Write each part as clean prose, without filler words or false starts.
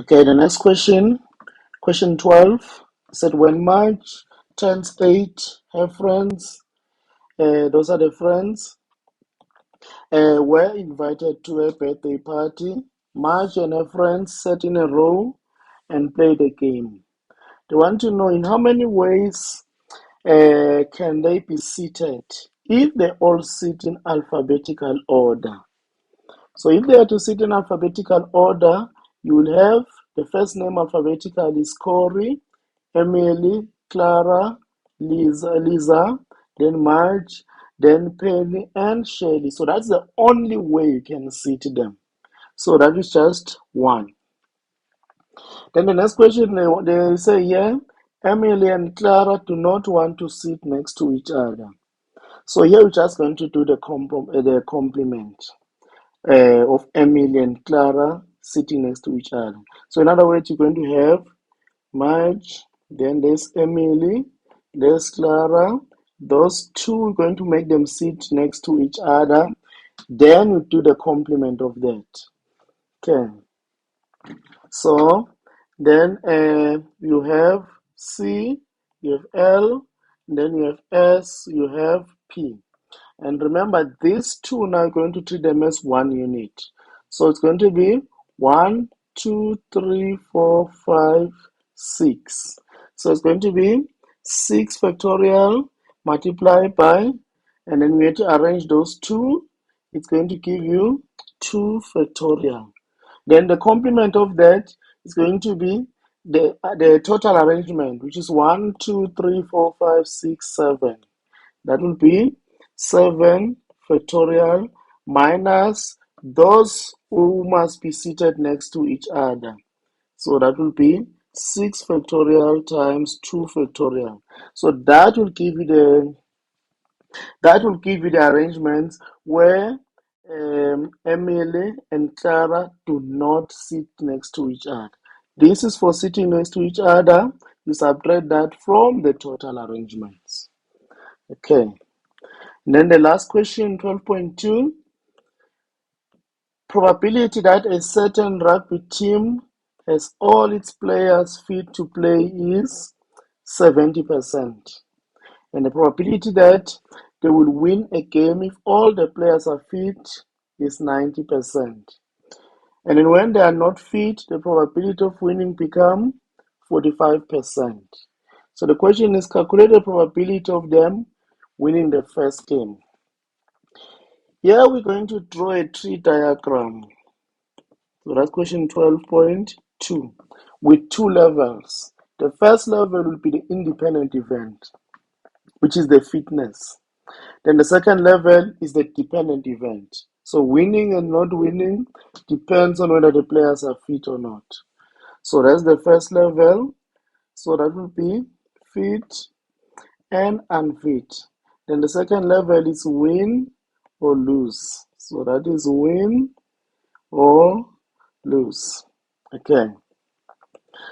Okay, the next question, question 12, said when March turns 8, her friends, those are the friends, were invited to a birthday party. March and her friends sat in a row and played a game. They want to know in how many ways can they be seated if they all sit in alphabetical order. So if they are to sit in alphabetical order, you will have the first name alphabetical is Corey, Emily, Clara, Lisa, then Marge, then Penny, and Shelley. So that's the only way you can seat them. So that is just one. Then the next question they say here, Emily and Clara do not want to sit next to each other. So here we're just going to do the complement of Emily and Clara sitting next to each other. So in other words, you're going to have Marge, then there's Emily, there's Clara. Those two, we're going to make them sit next to each other. Then we do the complement of that. Okay. So then you have C, you have L, then you have S, you have P. And remember, these two now are going to treat them as one unit. So it's going to be 1, 2, 3, 4, 5, 6. So it's going to be 6 factorial multiplied by, and then we have to arrange those two. It's going to give you 2 factorial. Then the complement of that is going to be the total arrangement, which is 1, 2, 3, 4, 5, 6, 7. That will be 7 factorial minus those who must be seated next to each other. So that will be 6 factorial times 2 factorial. So that will give you the arrangements where Emily and Clara do not sit next to each other. This is for sitting next to each other. You subtract that from the total arrangements. Okay. And then the last question, 12.2, probability that a certain rugby team has all its players fit to play is 70%. And the probability that they will win a game if all the players are fit is 90%. And then when they are not fit, the probability of winning become 45%. So the question is calculate the probability of them winning the first game. Here we're going to draw a tree diagram. So that's question 12.2 with two levels. The first level will be the independent event, which is the fitness. Then the second level is the dependent event. So winning and not winning depends on whether the players are fit or not. So that's the first level. So that will be fit and unfit. Then the second level is win or lose. So that is win or lose. Okay.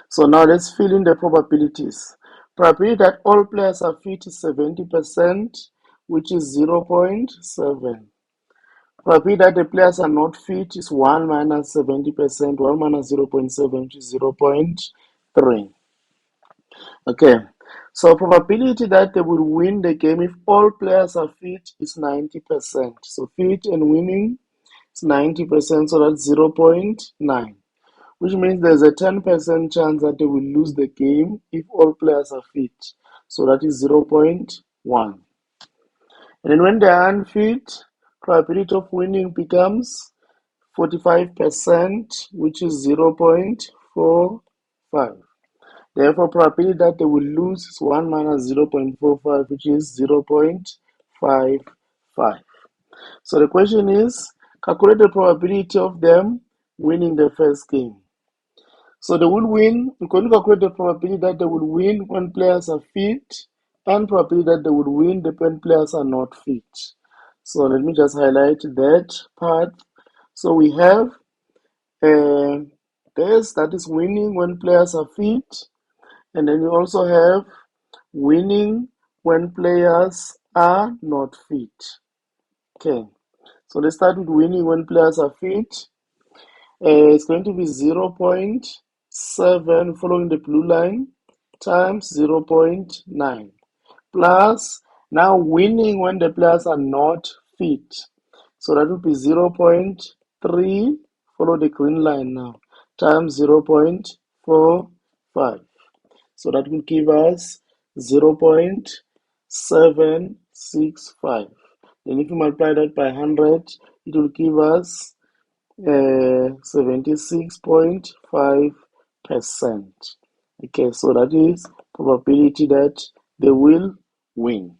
So now let's fill in the probabilities. Probability that all players are fit is 70%, which is 0.7. Probability that the players are not fit is 1 minus 70%, 1 minus 0.7, which is 0.3. Okay, so probability that they will win the game if all players are fit is 90%. So fit and winning is 90%, so that's 0.9. Which means there's a 10% chance that they will lose the game if all players are fit. So that is 0.1. And then when they are unfit, probability of winning becomes 45%, which is 0.45. Therefore, probability that they will lose is 1 minus 0.45, which is 0.55. So the question is, calculate the probability of them winning the first game. So they will win. We're going to calculate the probability that they will win when players are fit and probability that they will win when players are not fit. So let me just highlight that part. So we have this, that is winning when players are fit. And then we also have winning when players are not fit. Okay. So let's start with winning when players are fit. It's going to be 0.5 7 following the blue line times 0.9 plus now winning when the players are not fit. So that would be 0.3, follow the green line now, times 0.45. So that will give us 0.765. Then if you multiply that by 100, it will give us 76.5%. Okay, so that is probability that they will win.